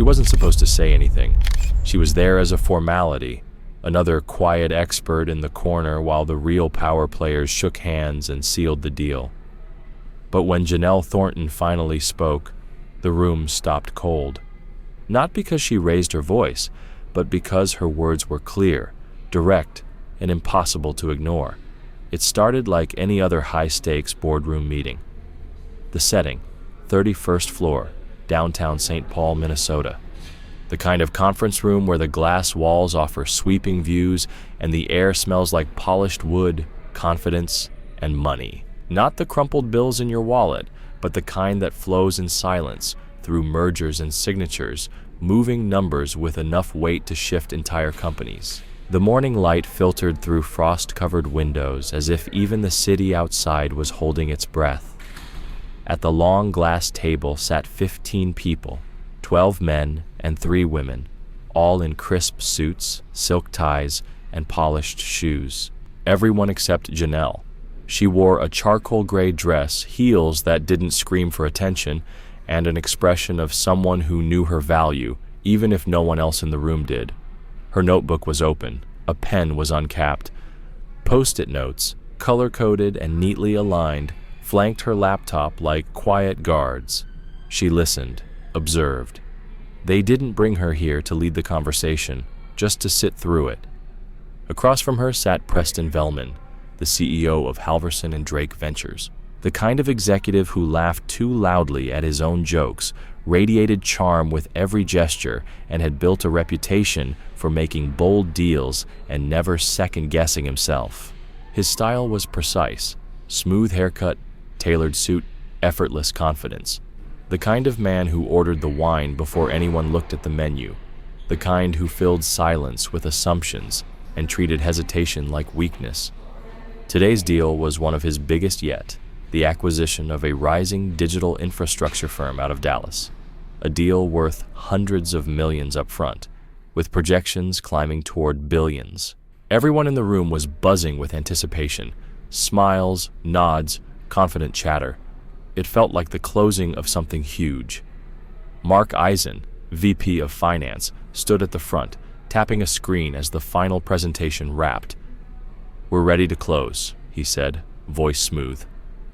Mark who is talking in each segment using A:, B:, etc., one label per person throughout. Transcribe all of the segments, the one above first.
A: She wasn't supposed to say anything. She was there as a formality, another quiet expert in the corner while the real power players shook hands and sealed the deal. But when Janelle Thornton finally spoke, the room stopped cold. Not because she raised her voice, but because her words were clear, direct, and impossible to ignore. It started like any other high-stakes boardroom meeting. The setting, 31st floor, downtown St. Paul, Minnesota. The kind of conference room where the glass walls offer sweeping views and the air smells like polished wood, confidence, and money. Not the crumpled bills in your wallet, but the kind that flows in silence through mergers and signatures, moving numbers with enough weight to shift entire companies. The morning light filtered through frost-covered windows as if even the city outside was holding its breath. At the long glass table sat 15 people, 12 men and 3 women, all in crisp suits, silk ties, and polished shoes. Everyone except Janelle. She wore a charcoal gray dress, heels that didn't scream for attention, and an expression of someone who knew her value, even if no one else in the room did. Her notebook was open. A pen was uncapped. Post-it notes, color-coded and neatly aligned, flanked her laptop like quiet guards. She listened, observed. They didn't bring her here to lead the conversation, just to sit through it. Across from her sat Preston Velman, the CEO of Halverson and Drake Ventures. The kind of executive who laughed too loudly at his own jokes, radiated charm with every gesture, and had built a reputation for making bold deals and never second-guessing himself. His style was precise, smooth haircut, tailored suit, effortless confidence. The kind of man who ordered the wine before anyone looked at the menu. The kind who filled silence with assumptions and treated hesitation like weakness. Today's deal was one of his biggest yet. The acquisition of a rising digital infrastructure firm out of Dallas. A deal worth hundreds of millions up front, with projections climbing toward billions. Everyone in the room was buzzing with anticipation. Smiles, nods, confident chatter. It felt like the closing of something huge. Mark Eisen, VP of Finance, stood at the front, tapping a screen as the final presentation wrapped. "We're ready to close," he said, voice smooth.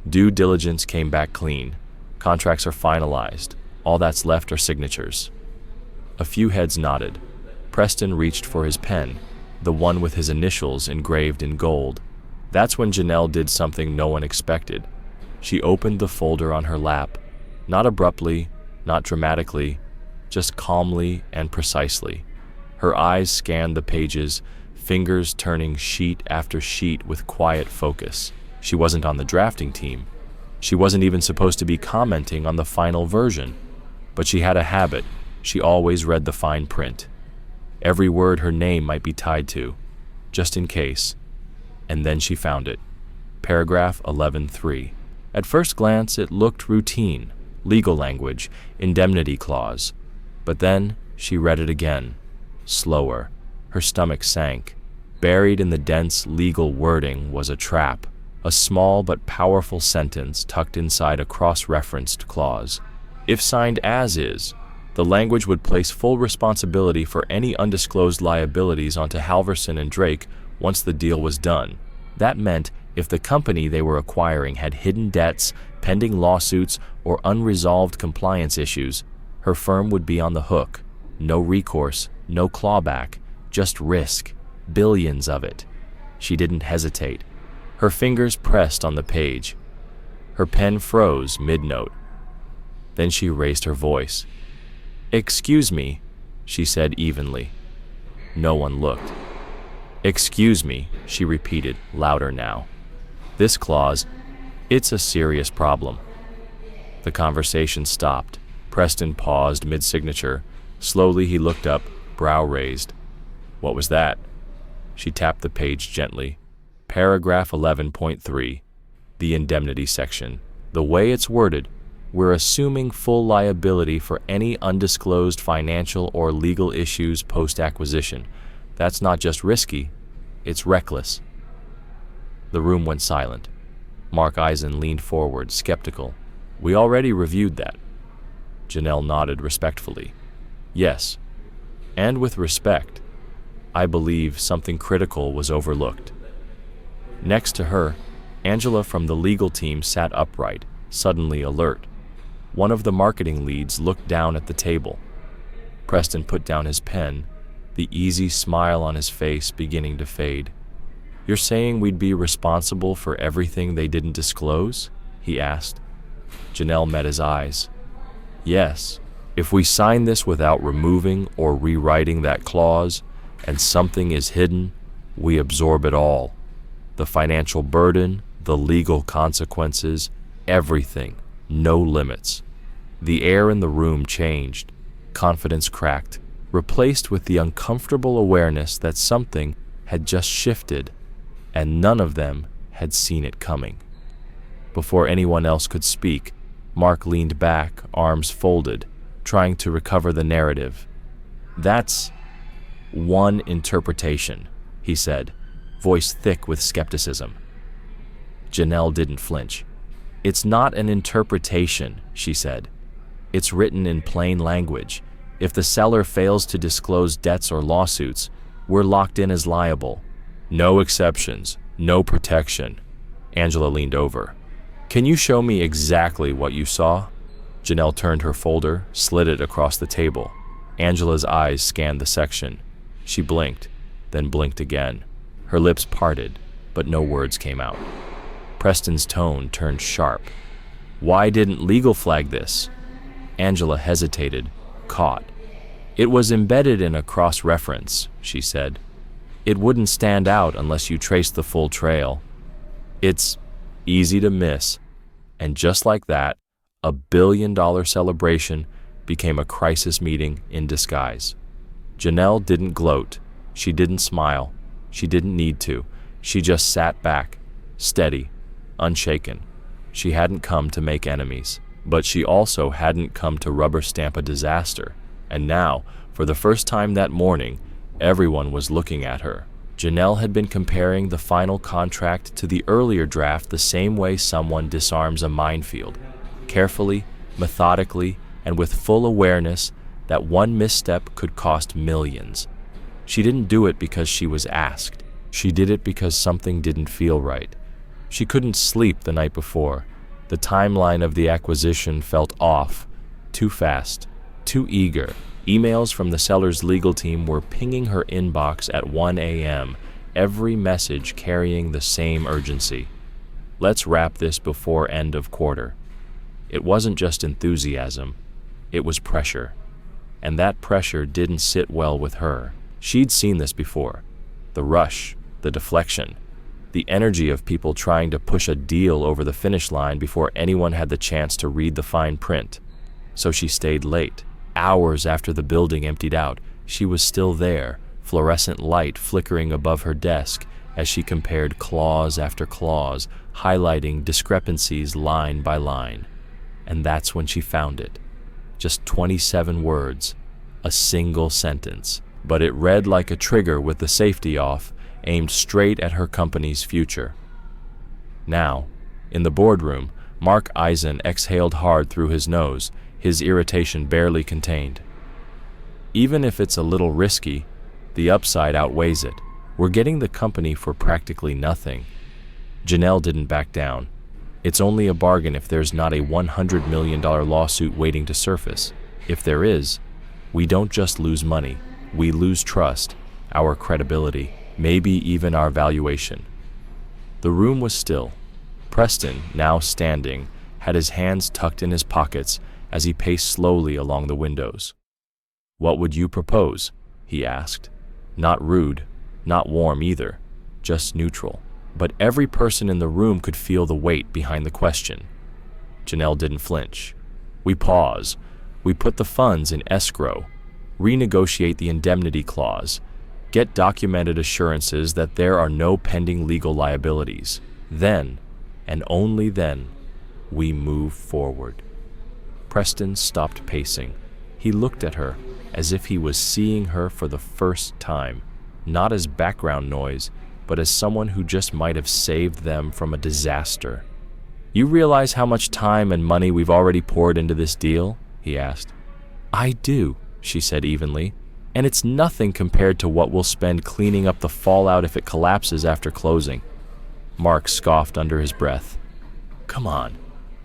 A: Due diligence came back clean. Contracts are finalized. All that's left are signatures. A few heads nodded. Preston reached for his pen, the one with his initials engraved in gold. That's when Janelle did something no one expected. She opened the folder on her lap, not abruptly, not dramatically, just calmly and precisely. Her eyes scanned the pages, fingers turning sheet after sheet with quiet focus. She wasn't on the drafting team. She wasn't even supposed to be commenting on the final version. But she had a habit. She always read the fine print. Every word her name might be tied to, just in case. And then she found it. Paragraph 11.3. At first glance, it looked routine, legal language, indemnity clause. But then she read it again, slower. Her stomach sank. Buried in the dense legal wording was a trap. A small but powerful sentence tucked inside a cross-referenced clause. If signed as is, the language would place full responsibility for any undisclosed liabilities onto Halverson and Drake once the deal was done. That meant if the company they were acquiring had hidden debts, pending lawsuits, or unresolved compliance issues, her firm would be on the hook. No recourse, no clawback, just risk, billions of it. She didn't hesitate. Her fingers pressed on the page. Her pen froze mid-note. Then she raised her voice. "Excuse me," she said evenly. No one looked. "Excuse me," she repeated, louder now. "This clause, it's a serious problem." The conversation stopped. Preston paused mid-signature. Slowly he looked up, brow raised. "What was that?" She tapped the page gently. Paragraph 11.3, the indemnity section. The way it's worded, we're assuming full liability for any undisclosed financial or legal issues post-acquisition. That's not just risky, it's reckless. The room went silent. Mark Eisen leaned forward, skeptical. "We already reviewed that." Janelle nodded respectfully. Yes, and with respect. I believe something critical was overlooked. Next to her, Angela from the legal team sat upright, suddenly alert. One of the marketing leads looked down at the table. Preston put down his pen, the easy smile on his face beginning to fade. "You're saying we'd be responsible for everything they didn't disclose?" he asked. Janelle met his eyes. "Yes, if we sign this without removing or rewriting that clause, and something is hidden, we absorb it all. The financial burden, the legal consequences, everything, no limits." The air in the room changed. Confidence cracked, replaced with the uncomfortable awareness that something had just shifted, and none of them had seen it coming. Before anyone else could speak, Mark leaned back, arms folded, trying to recover the narrative. "That's one interpretation," he said, voice thick with skepticism. Janelle didn't flinch. "It's not an interpretation," she said. "It's written in plain language. If the seller fails to disclose debts or lawsuits, we're locked in as liable. No exceptions, no protection." Angela leaned over. "Can you show me exactly what you saw?" Janelle turned her folder, slid it across the table. Angela's eyes scanned the section. She blinked, then blinked again. Her lips parted, but no words came out. Preston's tone turned sharp. "Why didn't legal flag this?" Angela hesitated, caught. "It was embedded in a cross-reference," she said. "It wouldn't stand out unless you traced the full trail. It's easy to miss." And just like that, a billion-dollar celebration became a crisis meeting in disguise. Janelle didn't gloat. She didn't smile. She didn't need to. She just sat back, steady, unshaken. She hadn't come to make enemies, but she also hadn't come to rubber stamp a disaster. And now, for the first time that morning, everyone was looking at her. Janelle had been comparing the final contract to the earlier draft the same way someone disarms a minefield, carefully, methodically, and with full awareness that one misstep could cost millions. She didn't do it because she was asked. She did it because something didn't feel right. She couldn't sleep the night before. The timeline of the acquisition felt off, too fast, too eager. Emails from the seller's legal team were pinging her inbox at 1 a.m., every message carrying the same urgency. "Let's wrap this before end of quarter." It wasn't just enthusiasm, it was pressure. And that pressure didn't sit well with her. She'd seen this before. The rush, the deflection, the energy of people trying to push a deal over the finish line before anyone had the chance to read the fine print. So she stayed late. Hours after the building emptied out, she was still there, fluorescent light flickering above her desk as she compared clause after clause, highlighting discrepancies line by line. And that's when she found it. Just 27 words, a single sentence, but it read like a trigger with the safety off, aimed straight at her company's future. Now, in the boardroom, Mark Eisen exhaled hard through his nose, his irritation barely contained. "Even if it's a little risky, the upside outweighs it. We're getting the company for practically nothing." Janelle didn't back down. "It's only a bargain if there's not a $100 million lawsuit waiting to surface. If there is, we don't just lose money, we lose trust, our credibility, maybe even our valuation." The room was still. Preston, now standing, had his hands tucked in his pockets as he paced slowly along the windows. "What would you propose?" he asked. Not rude, not warm either, just neutral. But every person in the room could feel the weight behind the question. Janelle didn't flinch. "We pause. We put the funds in escrow, renegotiate the indemnity clause, get documented assurances that there are no pending legal liabilities. Then, and only then, we move forward." Preston stopped pacing. He looked at her as if he was seeing her for the first time, not as background noise, but as someone who just might have saved them from a disaster. "You realize how much time and money we've already poured into this deal?" he asked. "I do," she said evenly, "and it's nothing compared to what we'll spend cleaning up the fallout if it collapses after closing." Mark scoffed under his breath. "Come on,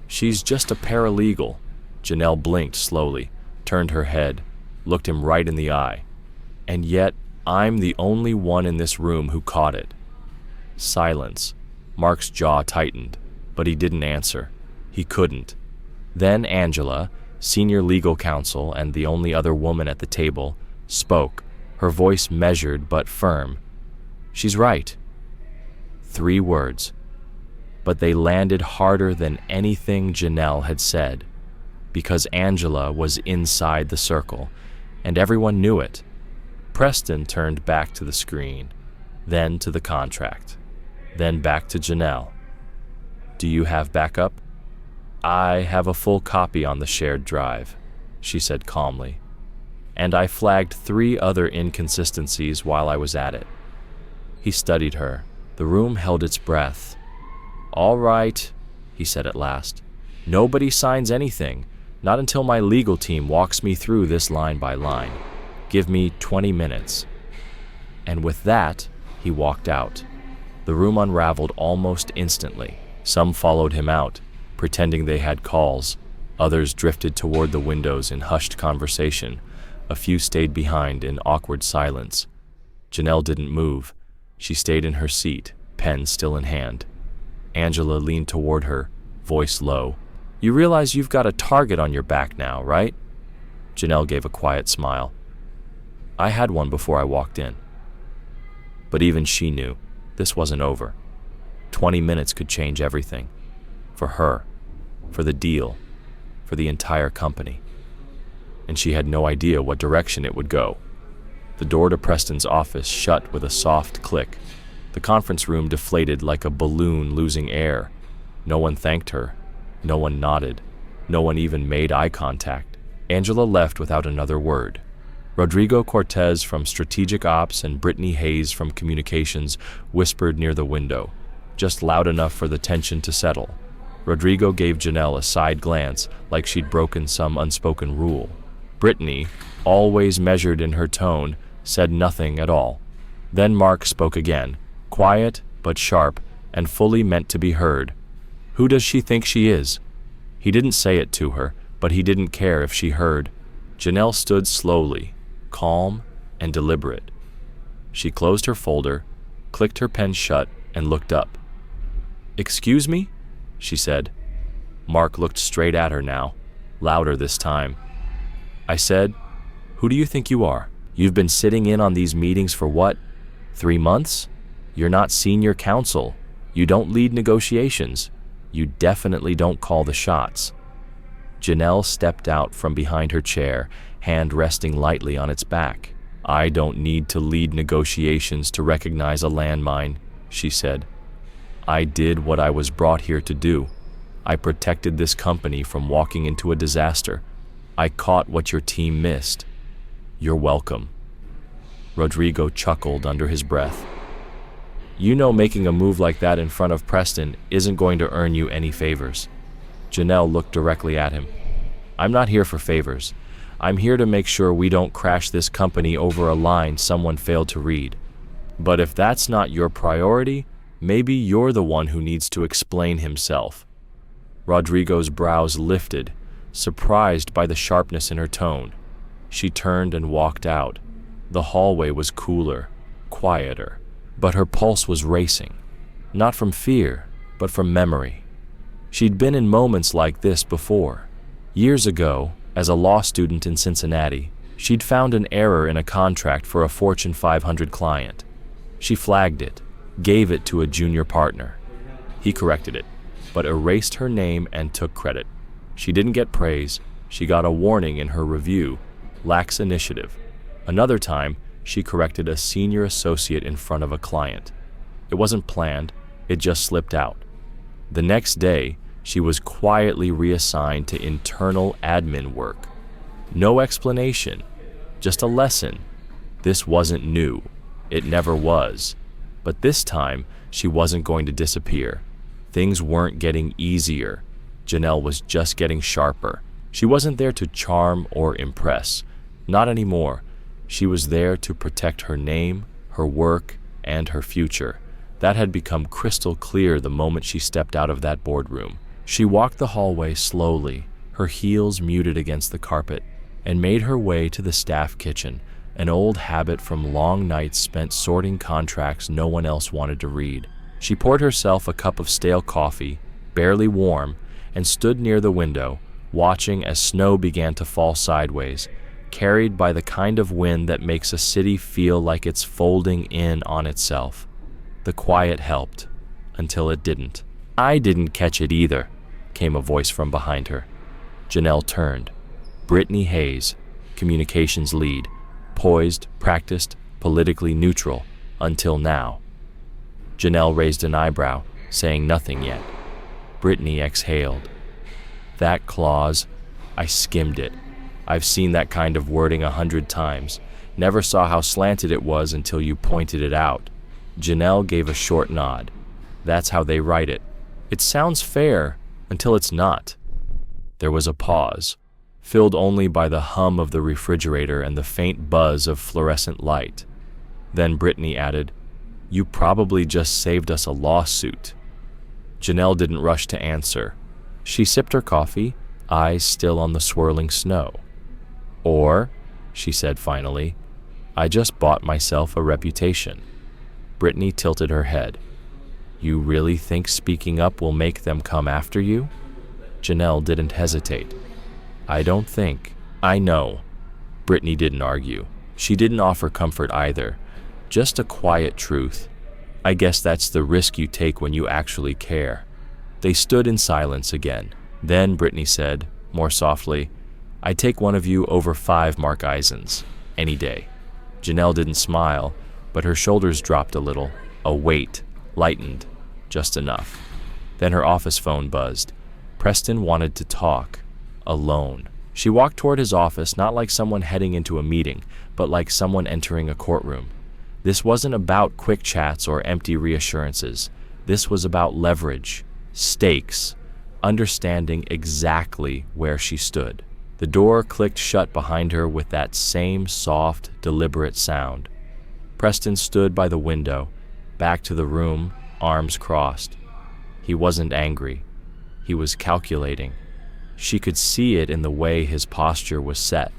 A: she's just a paralegal." Janelle blinked slowly, turned her head, looked him right in the eye. "And yet, I'm the only one in this room who caught it." Silence. Mark's jaw tightened, but he didn't answer. He couldn't. Then Angela, senior legal counsel and the only other woman at the table, spoke, her voice measured but firm. "She's right." 3 words. But they landed harder than anything Janelle had said, because Angela was inside the circle, and everyone knew it. Preston turned back to the screen, then to the contract, then back to Janelle. "Do you have backup?" "I have a full copy on the shared drive," she said calmly. "And I flagged 3 other inconsistencies while I was at it." He studied her. The room held its breath. "All right," he said at last. "Nobody signs anything, not until my legal team walks me through this line by line. Give me 20 minutes. And with that, he walked out. The room unraveled almost instantly. Some followed him out, pretending they had calls. Others drifted toward the windows in hushed conversation. A few stayed behind in awkward silence. Janelle didn't move. She stayed in her seat, pen still in hand. Angela leaned toward her, voice low. "You realize you've got a target on your back now, right?" Janelle gave a quiet smile. "I had one before I walked in." But even she knew this wasn't over. 20 minutes could change everything. For her, for the deal, for the entire company. And she had no idea what direction it would go. The door to Preston's office shut with a soft click. The conference room deflated like a balloon losing air. No one thanked her. No one nodded. No one even made eye contact. Angela left without another word. Rodrigo Cortez from Strategic Ops and Brittany Hayes from Communications whispered near the window, just loud enough for the tension to settle. Rodrigo gave Janelle a side glance like she'd broken some unspoken rule. Brittany, always measured in her tone, said nothing at all. Then Mark spoke again, quiet but sharp and fully meant to be heard. "Who does she think she is?" He didn't say it to her, but he didn't care if she heard. Janelle stood slowly, calm and deliberate. She closed her folder, clicked her pen shut, and looked up. "Excuse me?" she said. Mark looked straight at her now, louder this time. "I said, who do you think you are? You've been sitting in on these meetings for what? 3 months? You're not senior counsel. You don't lead negotiations. You definitely don't call the shots." Janelle stepped out from behind her chair, hand resting lightly on its back. "I don't need to lead negotiations to recognize a landmine," she said. "I did what I was brought here to do. I protected this company from walking into a disaster. I caught what your team missed. You're welcome." Rodrigo chuckled under his breath. "You know making a move like that in front of Preston isn't going to earn you any favors." Janelle looked directly at him. "I'm not here for favors. I'm here to make sure we don't crash this company over a line someone failed to read. But if that's not your priority, maybe you're the one who needs to explain himself." Rodrigo's brows lifted, surprised by the sharpness in her tone. She turned and walked out. The hallway was cooler, quieter, but her pulse was racing, not from fear, but from memory. She'd been in moments like this before. Years ago, as a law student in Cincinnati, she'd found an error in a contract for a Fortune 500 client. She flagged it, gave it to a junior partner. He corrected it, but erased her name and took credit. She didn't get praise. She got a warning in her review, lax initiative. Another time, she corrected a senior associate in front of a client. It wasn't planned, it just slipped out. The next day, she was quietly reassigned to internal admin work. No explanation, just a lesson. This wasn't new. It never was. But this time, she wasn't going to disappear. Things weren't getting easier. Janelle was just getting sharper. She wasn't there to charm or impress, Not anymore. She was there to protect her name, her work, and her future. That had become crystal clear the moment she stepped out of that boardroom. She walked the hallway slowly, her heels muted against the carpet, and made her way to the staff kitchen, an old habit from long nights spent sorting contracts no one else wanted to read. She poured herself a cup of stale coffee, barely warm, and stood near the window, watching as snow began to fall sideways, carried by the kind of wind that makes a city feel like it's folding in on itself. The quiet helped, until it didn't. "I didn't catch it either," came a voice from behind her. Janelle turned. Brittany Hayes, communications lead, poised, practiced, politically neutral, until now. Janelle raised an eyebrow, saying nothing yet. Brittany exhaled. "That clause, I skimmed it. I've seen that kind of wording 100 times. Never saw how slanted it was until you pointed it out." Janelle gave a short nod. "That's how they write it. It sounds fair until it's not." There was a pause, filled only by the hum of the refrigerator and the faint buzz of fluorescent light. Then Brittany added, "You probably just saved us a lawsuit." Janelle didn't rush to answer. She sipped her coffee, eyes still on the swirling snow. "Or," she said finally, "I just bought myself a reputation." Brittany tilted her head. "You really think speaking up will make them come after you?" Janelle didn't hesitate. "I don't think. I know." Brittany didn't argue. She didn't offer comfort either. Just a quiet truth. "I guess that's the risk you take when you actually care." They stood in silence again. Then Brittany said, more softly, "I'd take one of you over 5 Mark Eisens, any day." Janelle didn't smile, but her shoulders dropped a little. A weight lightened, just enough. Then her office phone buzzed. Preston wanted to talk. Alone. She walked toward his office, not like someone heading into a meeting, but like someone entering a courtroom. This wasn't about quick chats or empty reassurances. This was about leverage, stakes, understanding exactly where she stood. The door clicked shut behind her with that same soft, deliberate sound. Preston stood by the window, back to the room, arms crossed. He wasn't angry. He was calculating. She could see it in the way his posture was set.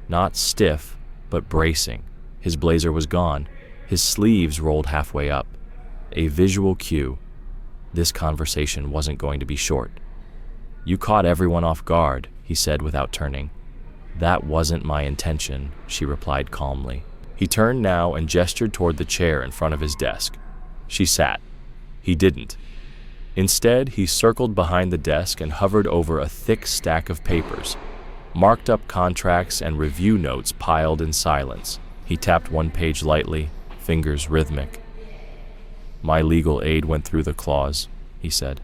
A: Not stiff, but bracing. His blazer was gone. His sleeves rolled halfway up. A visual cue. This conversation wasn't going to be short. "You caught everyone off guard," he said without turning. "That wasn't my intention," she replied calmly. He turned now and gestured toward the chair in front of his desk. She sat. He didn't. Instead, he circled behind the desk and hovered over a thick stack of papers, marked up contracts and review notes piled in silence. He tapped one page lightly, fingers rhythmic. "My legal aid went through the clause," he said.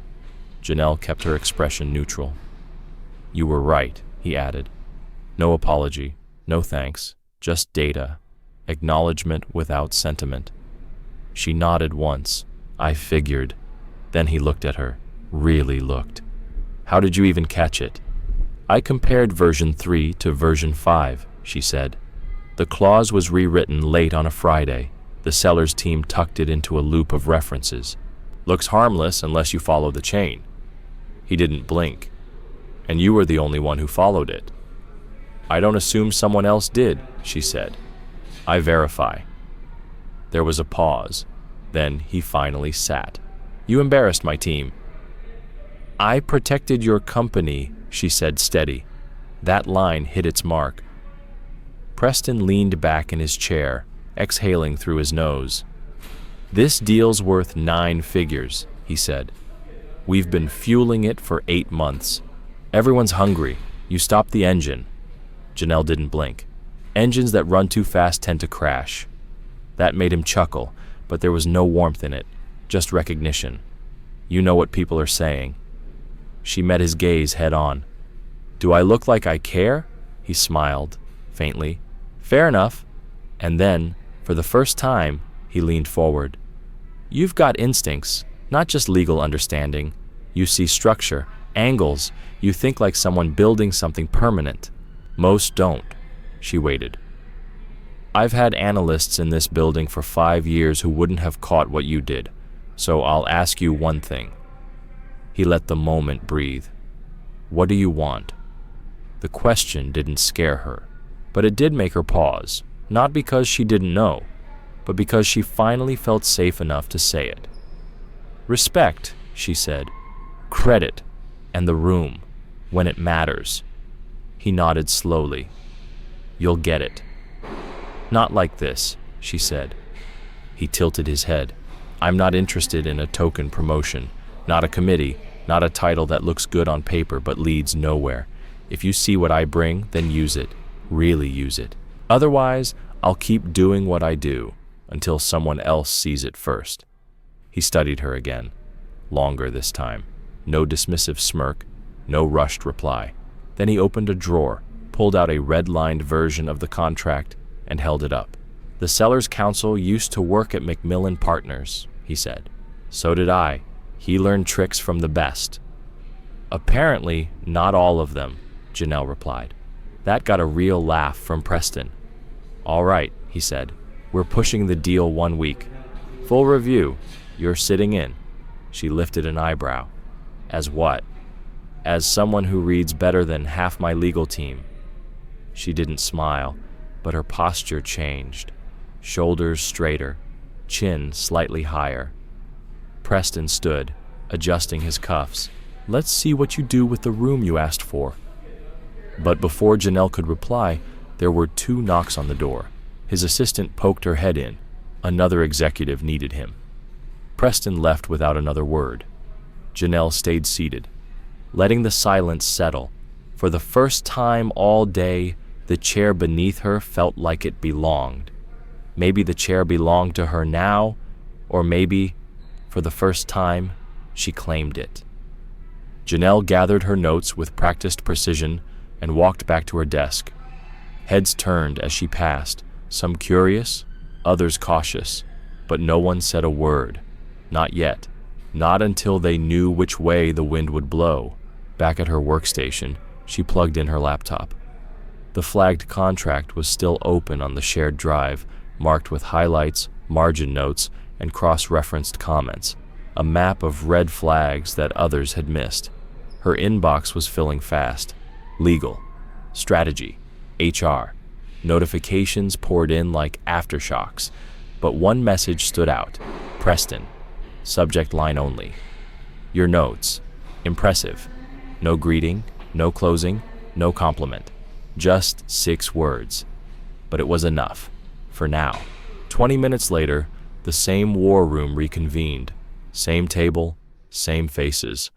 A: Janelle kept her expression neutral. "You were right," he added. "No apology, no thanks, just data, acknowledgement without sentiment." She nodded once. "I figured." Then he looked at her, really looked. "How did you even catch it?" "I compared version 3 to version 5, she said. "The clause was rewritten late on a Friday. The seller's team tucked it into a loop of references. Looks harmless unless you follow the chain." He didn't blink. "And you were the only one who followed it." "I don't assume someone else did," she said. "I verify." There was a pause. Then he finally sat. "You embarrassed my team." "I protected your company," she said steady. That line hit its mark. Preston leaned back in his chair, exhaling through his nose. "This deal's worth 9 figures, he said. "We've been fueling it for 8 months. Everyone's hungry. You stopped the engine." Janelle didn't blink. Engines that run too fast tend to crash. That made him chuckle, but there was no warmth in it, just recognition. "You know what people are saying." She met his gaze head on. "Do I look like I care?" He smiled, faintly. "Fair enough." And then, for the first time, he leaned forward. "You've got instincts, not just legal understanding. You see structure, angles. You think like someone building something permanent. Most don't." She waited. I've had analysts in this building for 5 years who wouldn't have caught what you did, so I'll ask you one thing. He let the moment breathe. What do you want? The question didn't scare her, but it did make her pause, not because she didn't know, but because she finally felt safe enough to say it. Respect, she said. Credit, and the room, when it matters. He nodded slowly. You'll get it. Not like this, she said. He tilted his head. I'm not interested in a token promotion, not a committee, not a title that looks good on paper but leads nowhere. If you see what I bring, then use it. Really use it. Otherwise, I'll keep doing what I do until someone else sees it first. He studied her again, longer this time. No dismissive smirk, no rushed reply. Then he opened a drawer, pulled out a red-lined version of the contract, and held it up. The Sellers Council used to work at Macmillan Partners, he said. So did I. He learned tricks from the best. Apparently, not all of them, Janelle replied. That got a real laugh from Preston. All right, he said. We're pushing the deal 1 week. Full review. You're sitting in. She lifted an eyebrow. As what? As someone who reads better than half my legal team. She didn't smile, but her posture changed. Shoulders straighter, chin slightly higher. Preston stood, adjusting his cuffs. Let's see what you do with the room you asked for. But before Janelle could reply, there were 2 knocks on the door. His assistant poked her head in. Another executive needed him. Preston left without another word. Janelle stayed seated, letting the silence settle. For the first time all day, the chair beneath her felt like it belonged. Maybe the chair belonged to her now, or maybe, for the first time, she claimed it. Janelle gathered her notes with practiced precision and walked back to her desk. Heads turned as she passed, some curious, others cautious, but no one said a word. Not yet. Not until they knew which way the wind would blow. Back at her workstation, she plugged in her laptop. The flagged contract was still open on the shared drive, marked with highlights, margin notes, and cross-referenced comments, a map of red flags that others had missed. Her inbox was filling fast. Legal, strategy, HR. Notifications poured in like aftershocks, but one message stood out. Preston. Subject line only. Your notes. Impressive. No greeting, no closing, no compliment. Just 6 words. But it was enough. For now. 20 minutes later, the same war room reconvened. Same table, same faces.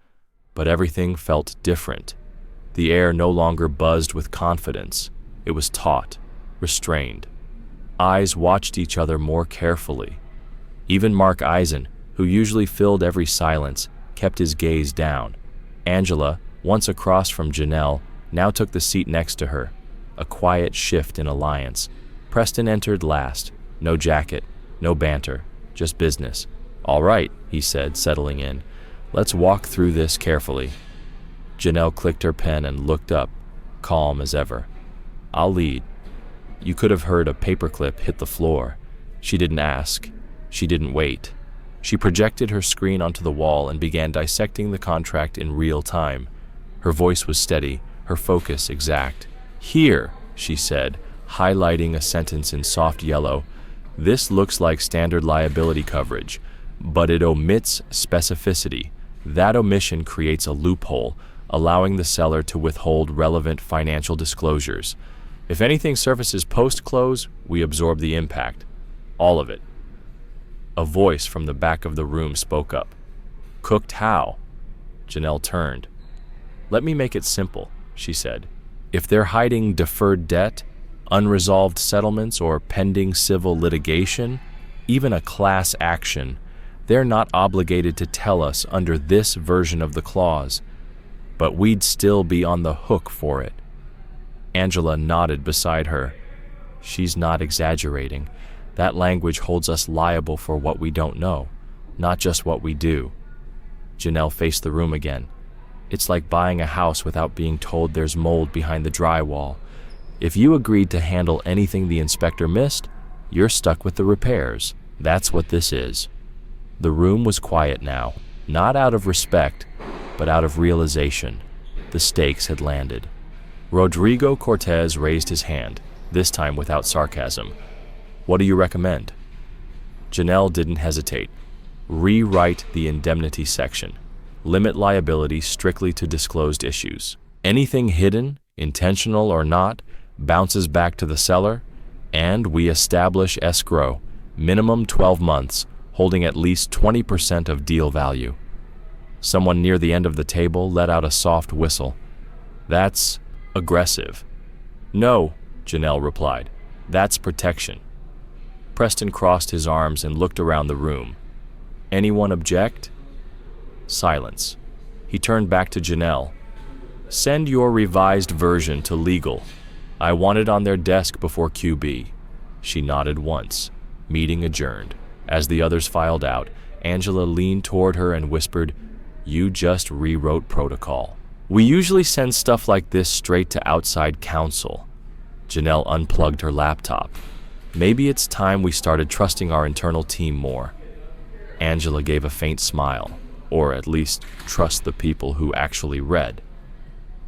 A: But everything felt different. The air no longer buzzed with confidence. It was taut, restrained. Eyes watched each other more carefully. Even Mark Eisen, who usually filled every silence, kept his gaze down. Angela, once across from Janelle, now took the seat next to her. A quiet shift in alliance. Preston entered last. No jacket, no banter, just business. All right, he said, settling in. Let's walk through this carefully. Janelle clicked her pen and looked up, calm as ever. I'll lead. You could have heard a paperclip hit the floor. She didn't ask. She didn't wait. She projected her screen onto the wall and began dissecting the contract in real time. Her voice was steady, her focus exact. Here, she said, highlighting a sentence in soft yellow. This looks like standard liability coverage, but it omits specificity. That omission creates a loophole, allowing the seller to withhold relevant financial disclosures. If anything surfaces post-close, we absorb the impact. All of it. A voice from the back of the room spoke up. Cooked how? Janelle turned. Let me make it simple, she said. If they're hiding deferred debt, unresolved settlements, or pending civil litigation, even a class action, they're not obligated to tell us under this version of the clause, but we'd still be on the hook for it. Angela nodded beside her. She's not exaggerating. That language holds us liable for what we don't know, not just what we do. Janelle faced the room again. It's like buying a house without being told there's mold behind the drywall. If you agreed to handle anything the inspector missed, you're stuck with the repairs. That's what this is. The room was quiet now, not out of respect, but out of realization. The stakes had landed. Rodrigo Cortez raised his hand, this time without sarcasm. What do you recommend? Janelle didn't hesitate. Rewrite the indemnity section. Limit liability strictly to disclosed issues. Anything hidden, intentional or not, bounces back to the seller, and we establish escrow, minimum 12 months, holding at least 20% of deal value. Someone near the end of the table let out a soft whistle. That's aggressive. No, Janelle replied. That's protection. Preston crossed his arms and looked around the room. Anyone object? Silence. He turned back to Janelle. Send your revised version to legal. I want it on their desk before QB. She nodded once. Meeting adjourned. As the others filed out, Angela leaned toward her and whispered, You just rewrote protocol. We usually send stuff like this straight to outside counsel. Janelle unplugged her laptop. Maybe it's time we started trusting our internal team more. Angela gave a faint smile, or at least trust the people who actually read.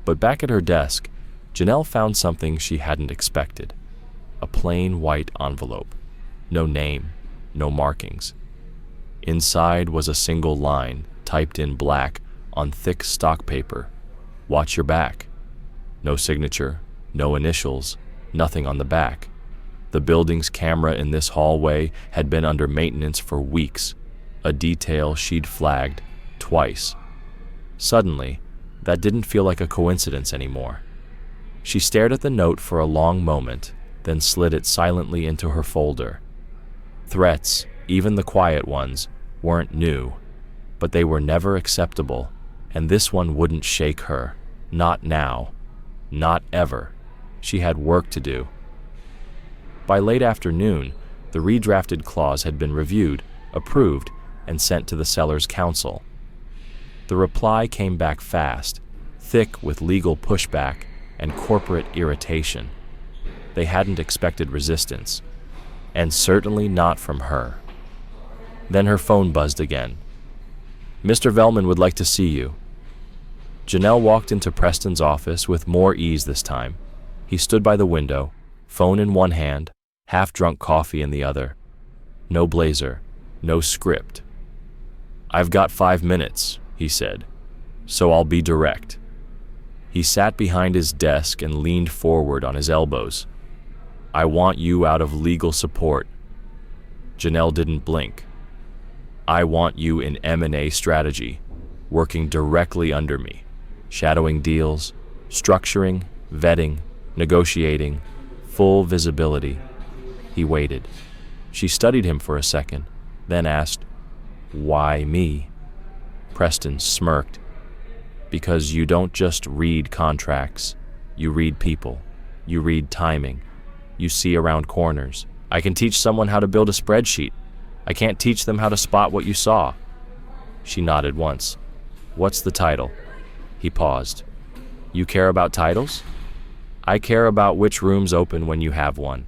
A: But back at her desk, Janelle found something she hadn't expected. A plain white envelope. No name, no markings. Inside was a single line, typed in black on thick stock paper. Watch your back. No signature, no initials, nothing on the back. The building's camera in this hallway had been under maintenance for weeks, a detail she'd flagged twice. Suddenly, that didn't feel like a coincidence anymore. She stared at the note for a long moment, then slid it silently into her folder. Threats, even the quiet ones, weren't new, but they were never acceptable, and this one wouldn't shake her. Not now. Not ever. She had work to do. By late afternoon, the redrafted clause had been reviewed, approved, and sent to the seller's counsel. The reply came back fast, thick with legal pushback and corporate irritation. They hadn't expected resistance, and certainly not from her. Then her phone buzzed again. Mr. Vellman would like to see you. Janelle walked into Preston's office with more ease this time. He stood by the window, phone in one hand, half-drunk coffee in the other. No blazer, no script. I've got 5 minutes, he said, so I'll be direct. He sat behind his desk and leaned forward on his elbows. I want you out of legal support. Janelle didn't blink. I want you in M&A strategy, working directly under me, shadowing deals, structuring, vetting, negotiating, full visibility. He waited. She studied him for a second, then asked, Why me? Preston smirked. Because you don't just read contracts. You read people. You read timing. You see around corners. I can teach someone how to build a spreadsheet. I can't teach them how to spot what you saw. She nodded once. What's the title? He paused. You care about titles? I care about which rooms open when you have one.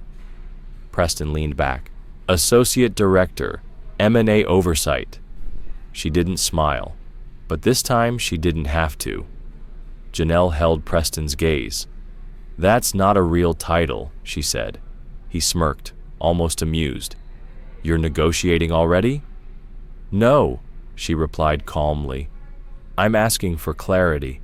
A: Preston leaned back. Associate Director, M&A Oversight. She didn't smile, but this time she didn't have to. Janelle held Preston's gaze. That's not a real title, she said. He smirked, almost amused. You're negotiating already? No, she replied calmly. I'm asking for clarity,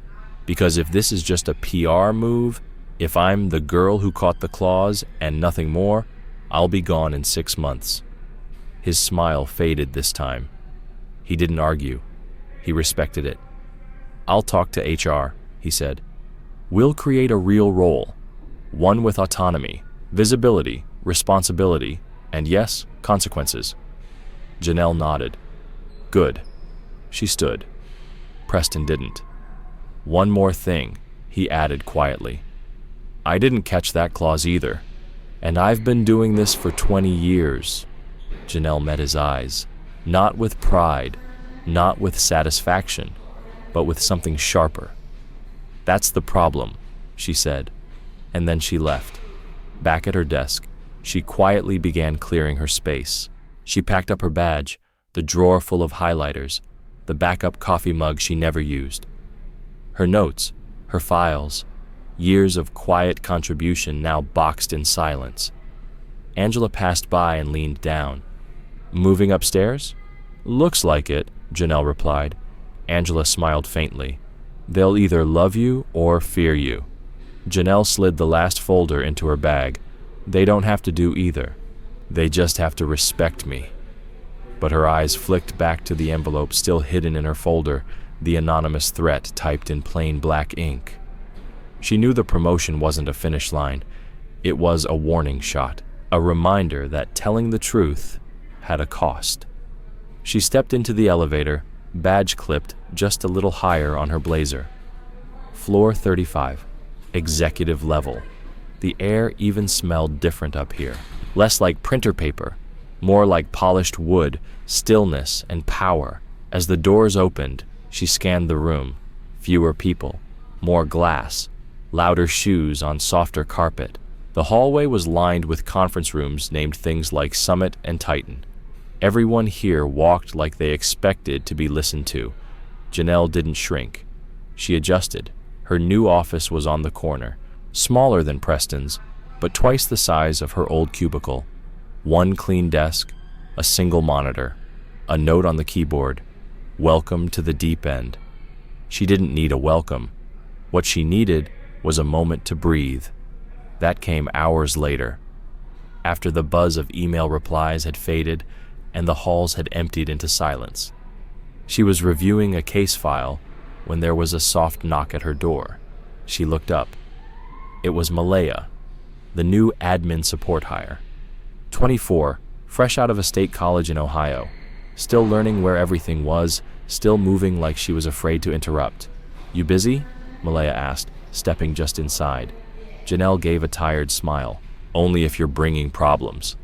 A: because if this is just a PR move, if I'm the girl who caught the clause and nothing more, I'll be gone in 6 months. His smile faded this time. He didn't argue. He respected it. I'll talk to HR, he said. We'll create a real role, one with autonomy, visibility, responsibility, and yes, consequences. Janelle nodded. Good. She stood. Preston didn't. One more thing, he added quietly. I didn't catch that clause either, and I've been doing this for 20 years. Janelle met his eyes, not with pride, not with satisfaction, but with something sharper. That's the problem, she said. And then she left. Back at her desk, she quietly began clearing her space. She packed up her badge, the drawer full of highlighters, the backup coffee mug she never used. Her notes, her files, years of quiet contribution now boxed in silence. Angela passed by and leaned down. "Moving upstairs?" "Looks like it," Janelle replied. Angela smiled faintly. "They'll either love you or fear you." Janelle slid the last folder into her bag. "They don't have to do either. They just have to respect me." But her eyes flicked back to the envelope still hidden in her folder, the anonymous threat typed in plain black ink. She knew the promotion wasn't a finish line. It was a warning shot, a reminder that telling the truth had a cost. She stepped into the elevator, badge clipped just a little higher on her blazer. Floor 35, executive level. The air even smelled different up here. Less like printer paper, more like polished wood, stillness and power. As the doors opened, she scanned the room. Fewer people, more glass, louder shoes on softer carpet. The hallway was lined with conference rooms named things like Summit and Titan. Everyone here walked like they expected to be listened to. Janelle didn't shrink. She adjusted. Her new office was on the corner, smaller than Preston's, but twice the size of her old cubicle. One clean desk, a single monitor, a note on the keyboard, "Welcome to the deep end." She didn't need a welcome. What she needed was a moment to breathe. That came hours later, after the buzz of email replies had faded and the halls had emptied into silence. She was reviewing a case file when there was a soft knock at her door. She looked up. It was Malaya, the new admin support hire. 24, fresh out of a state college in Ohio, still learning where everything was, still moving like she was afraid to interrupt. "You busy?" Malaya asked, stepping just inside. Janelle gave a tired smile. "Only if you're bringing problems."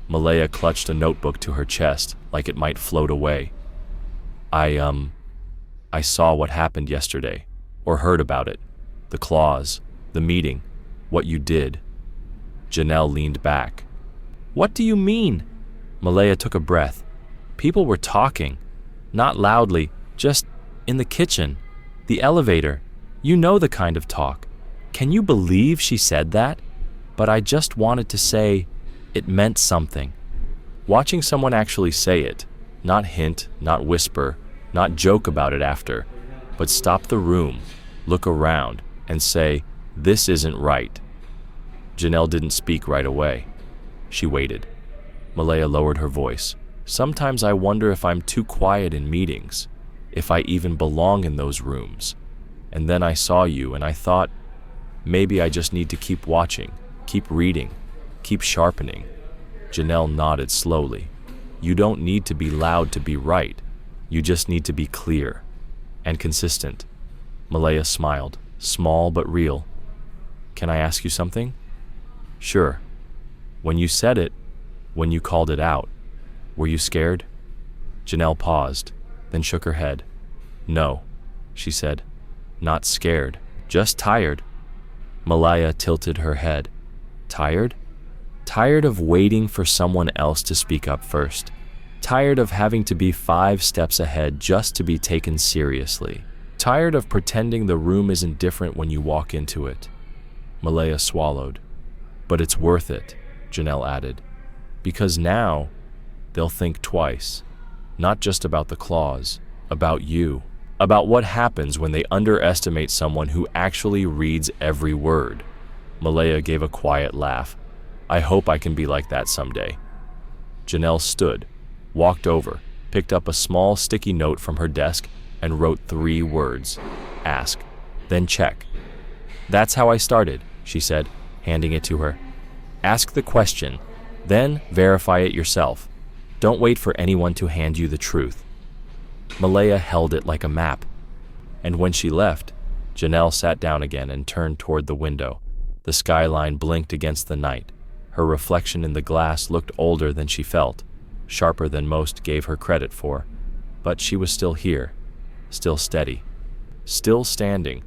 A: Malaya clutched a notebook to her chest like it might float away. I saw what happened yesterday, or heard about it. The clause, the meeting, what you did." Janelle leaned back. "What do you mean?" Malaya took a breath. "People were talking. Not loudly, just in the kitchen, the elevator. You know the kind of talk. Can you believe she said that? But I just wanted to say it meant something." Watching someone actually say it, not hint, not whisper, not joke about it after, but stop the room, look around, and say, "This isn't right." Janelle didn't speak right away. She waited. Malaya lowered her voice. "Sometimes I wonder if I'm too quiet in meetings, if I even belong in those rooms. And then I saw you and I thought, maybe I just need to keep watching, keep reading, keep sharpening." Janelle nodded slowly. "You don't need to be loud to be right. You just need to be clear and consistent." Malaya smiled, small but real. "Can I ask you something?" "Sure." "When you said it, when you called it out, were you scared?" Janelle paused, then shook her head. "No," she said. "Not scared, just tired." Malaya tilted her head. "Tired?" "Tired of waiting for someone else to speak up first. Tired of having to be 5 steps ahead just to be taken seriously. Tired of pretending the room isn't different when you walk into it." Malaya swallowed. "But it's worth it," Janelle added. "Because now they'll think twice. Not just about the clause, about you. About what happens when they underestimate someone who actually reads every word." Malaya gave a quiet laugh. "I hope I can be like that someday." Janelle stood, walked over, picked up a small sticky note from her desk, and wrote 3 words. "Ask, then check." "That's how I started," she said, handing it to her. "Ask the question, then verify it yourself. Don't wait for anyone to hand you the truth." Malaya held it like a map. And when she left, Janelle sat down again and turned toward the window. The skyline blinked against the night. Her reflection in the glass looked older than she felt, sharper than most gave her credit for. But she was still here, still steady, still standing.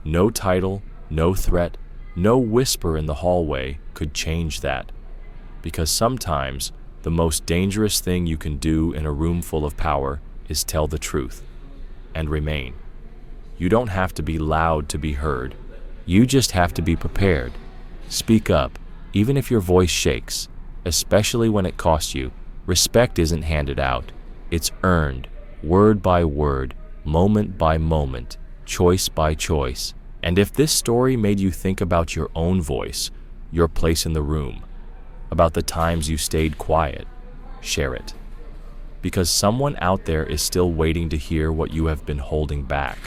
A: No title, no threat, No whisper in the hallway could change that, because sometimes the most dangerous thing you can do in a room full of power is tell the truth and remain. You don't have to be loud to be heard. You just have to be prepared. Speak up, even if your voice shakes, especially when it costs you. Respect isn't handed out. It's earned, word by word, moment by moment, choice by choice. And if this story made you think about your own voice, your place in the room, about the times you stayed quiet, share it. Because someone out there is still waiting to hear what you have been holding back.